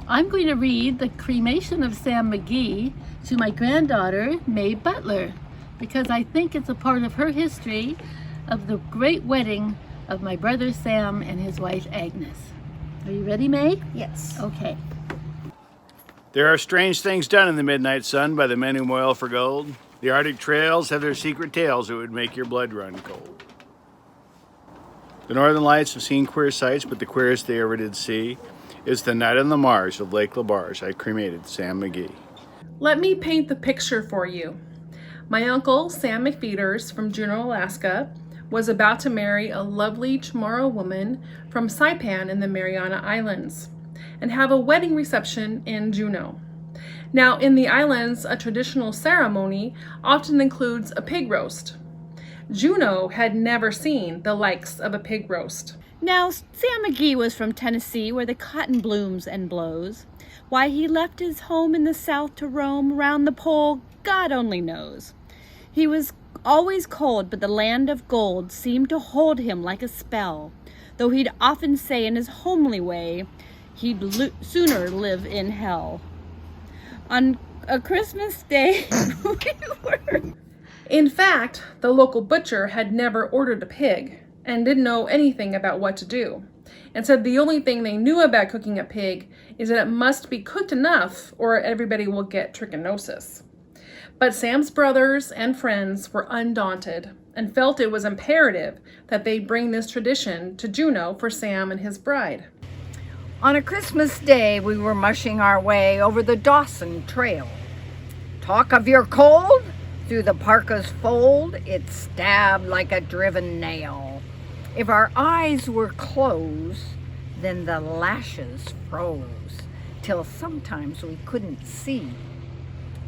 I'm going to read The Cremation of Sam McGhee to my granddaughter, May Butler, because I think it's a part of her history of the great wedding of my brother Sam and his wife Agnes. Are you ready, May? Yes. Okay. There are strange things done in the midnight sun by the men who moil for gold. The Arctic trails have their secret tales that would make your blood run cold. The Northern Lights have seen queer sights, but the queerest they ever did see is the night on the marsh of Lake LaBarge I cremated Sam McGhee. Let me paint the picture for you. My uncle, Sam McPhetres from Juneau, Alaska, was about to marry a lovely Chamorro woman from Saipan in the Mariana Islands and have a wedding reception in Juneau. Now, in the islands, a traditional ceremony often includes a pig roast. Juneau had never seen the likes of a pig roast. Now, Sam McGhee was from Tennessee, where the cotton blooms and blows. Why he left his home in the south to roam round the pole, God only knows. He was always cold, but the land of gold seemed to hold him like a spell, though he'd often say in his homely way, he'd sooner live in hell. On a Christmas day, In fact, the local butcher had never ordered a pig and didn't know anything about what to do, and said the only thing they knew about cooking a pig is that it must be cooked enough or everybody will get trichinosis. But Sam's brothers and friends were undaunted and felt it was imperative that they bring this tradition to Juneau for Sam and his bride. On a Christmas day, we were mushing our way over the Dawson Trail. Talk of your cold? Through the parka's fold, it stabbed like a driven nail. If our eyes were closed, then the lashes froze, till sometimes we couldn't see.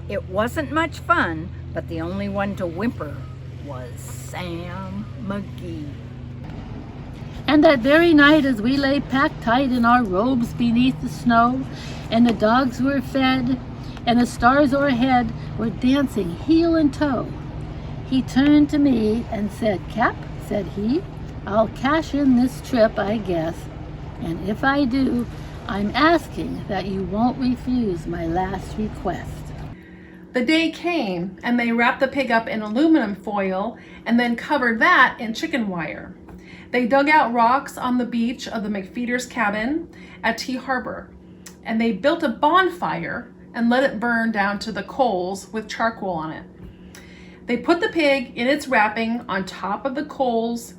It wasn't much fun, but the only one to whimper was Sam McGhee. And that very night, as we lay packed tight in our robes beneath the snow, and the dogs were fed, and the stars o'erhead were dancing heel and toe, he turned to me and said, "Cap," said he, "I'll cash in this trip, I guess. And if I do, I'm asking that you won't refuse my last request." The day came and they wrapped the pig up in aluminum foil and then covered that in chicken wire. They dug out rocks on the beach of the McPhetres cabin at Tea Harbor, and they built a bonfire and let it burn down to the coals with charcoal on it. They put the pig in its wrapping on top of the coals,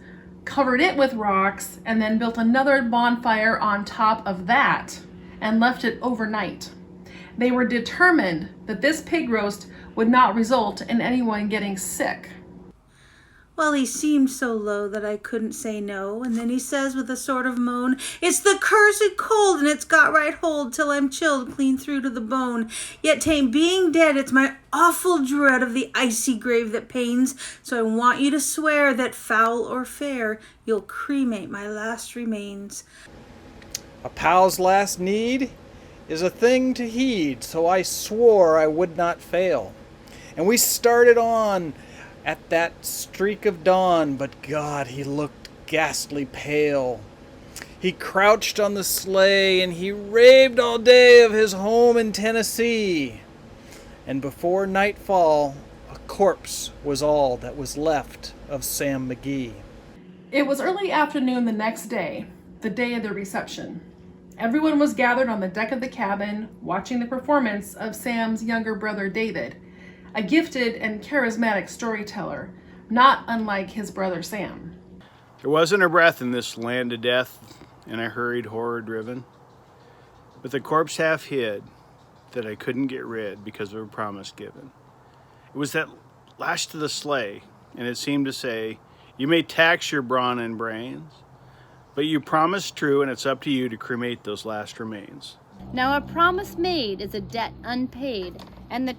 covered it with rocks, and then built another bonfire on top of that and left it overnight. They were determined that this pig roast would not result in anyone getting sick. Well, he seemed so low that I couldn't say no, and then he says with a sort of moan, "It's the cursed cold, and it's got right hold till I'm chilled clean through to the bone. Yet 'tain't being dead, it's my awful dread of the icy grave that pains, so I want you to swear that foul or fair, you'll cremate my last remains." A pal's last need is a thing to heed, so I swore I would not fail. And we started on at that streak of dawn, but God, he looked ghastly pale. He crouched on the sleigh and he raved all day of his home in Tennessee. And before nightfall, a corpse was all that was left of Sam McGhee. It was early afternoon the next day, the day of the reception. Everyone was gathered on the deck of the cabin, watching the performance of Sam's younger brother David, a gifted and charismatic storyteller, not unlike his brother Sam. There wasn't a breath in this land of death, and I hurried horror-driven, with the corpse half hid that I couldn't get rid because of a promise given. It was that lashed to the sleigh, and it seemed to say, "You may tax your brawn and brains, but you promised true, and it's up to you to cremate those last remains." Now a promise made is a debt unpaid, and the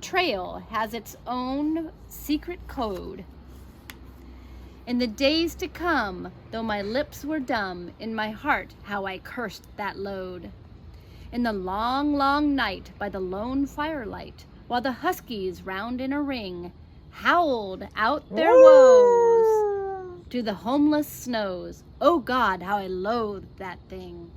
trail has its own secret code. In the days to come, though my lips were dumb, in my heart how I cursed that load. In the long, long night by the lone firelight, while the huskies round in a ring howled out their woes to the homeless snows. Oh God, how I loathed that thing.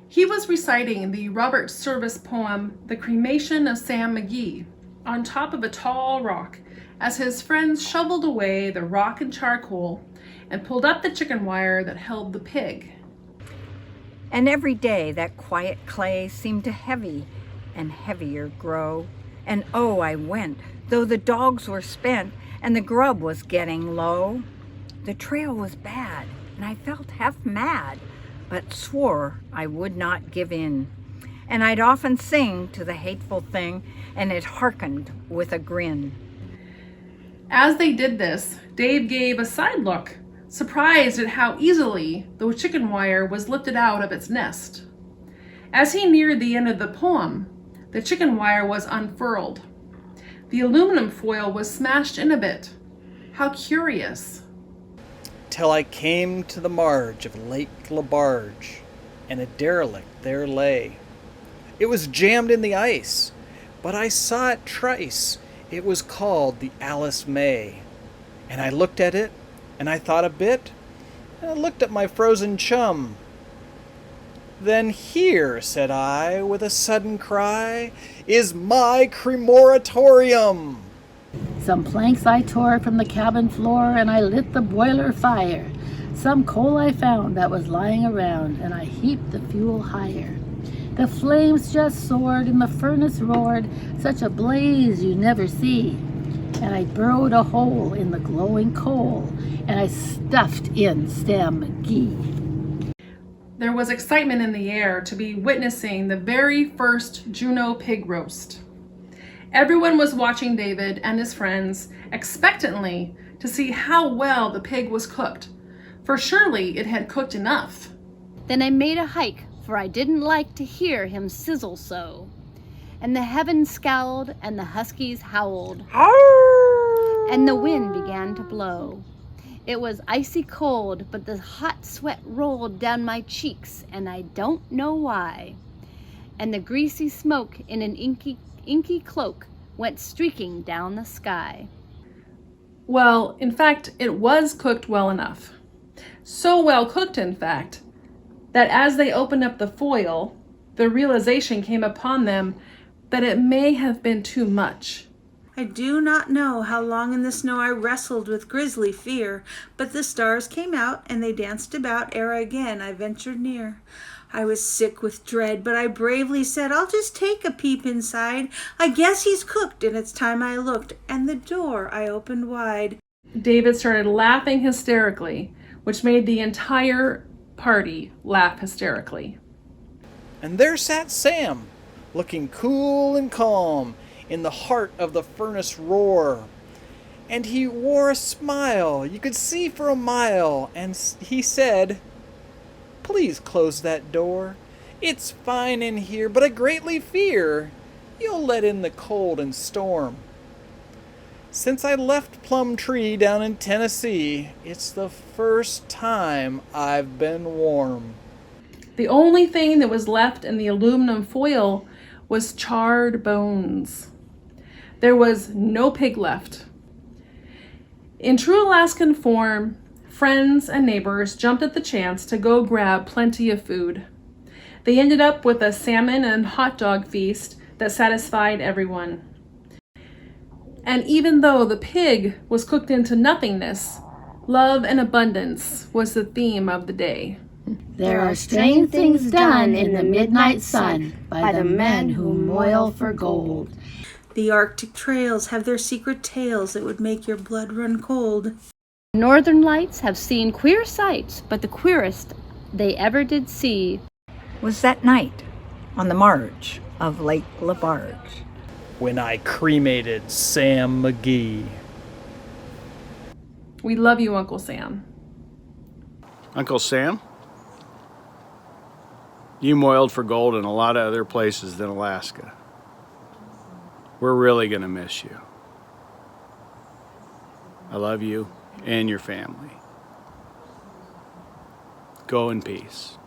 He was reciting the Robert Service poem, The Cremation of Sam McGhee, on top of a tall rock as his friends shoveled away the rock and charcoal and pulled up the chicken wire that held the pig. And every day that quiet clay seemed to heavy and heavier grow. And oh, I went, though the dogs were spent and the grub was getting low. The trail was bad, and I felt half mad, but swore I would not give in. And I'd often sing to the hateful thing, and it hearkened with a grin. As they did this, Dave gave a side look, surprised at how easily the chicken wire was lifted out of its nest. As he neared the end of the poem, the chicken wire was unfurled. The aluminum foil was smashed in a bit. How curious. Till I came to the marge of Lake Labarge, and a derelict there lay. It was jammed in the ice, but I saw it trice. It was called the Alice May. And I looked at it, and I thought a bit, and I looked at my frozen chum. Then here, said I, with a sudden cry, is my crematorium. Some planks I tore from the cabin floor, and I lit the boiler fire. Some coal I found that was lying around, and I heaped the fuel higher. The flames just soared, and the furnace roared, such a blaze you never see. And I burrowed a hole in the glowing coal, and I stuffed in Sam McGhee. There was excitement in the air to be witnessing the very first Juneau pig roast. Everyone was watching David and his friends expectantly to see how well the pig was cooked, for surely it had cooked enough. Then I made a hike, for I didn't like to hear him sizzle so. And the heavens scowled, and the huskies howled, and the wind began to blow. It was icy cold, but the hot sweat rolled down my cheeks, and I don't know why. And the greasy smoke in an inky cloak went streaking down the sky. Well, in fact, it was cooked well enough. So well cooked, in fact, that as they opened up the foil, the realization came upon them that it may have been too much. I do not know how long in the snow I wrestled with grisly fear, but the stars came out, and they danced about ere again I ventured near. I was sick with dread, but I bravely said, I'll just take a peep inside. I guess he's cooked, and it's time I looked, and the door I opened wide. David started laughing hysterically, which made the entire party laugh hysterically. And there sat Sam, looking cool and calm, in the heart of the furnace roar. And he wore a smile you could see for a mile, and he said, Please close that door. It's fine in here, but I greatly fear you'll let in the cold and storm. Since I left Plum Tree down in Tennessee, it's the first time I've been warm. The only thing that was left in the aluminum foil was charred bones. There was no pig left. In true Alaskan form, friends and neighbors jumped at the chance to go grab plenty of food. They ended up with a salmon and hot dog feast that satisfied everyone. And even though the pig was cooked into nothingness, love and abundance was the theme of the day. There are strange things done in the midnight sun by the men who moil for gold. The Arctic trails have their secret tales that would make your blood run cold. Northern lights have seen queer sights, but the queerest they ever did see Was that night on the marge of Lake Labarge. When I cremated Sam McGhee. We love you, Uncle Sam. Uncle Sam? You moiled for gold in a lot of other places than Alaska. We're really going to miss you. I love you and your family. Go in peace.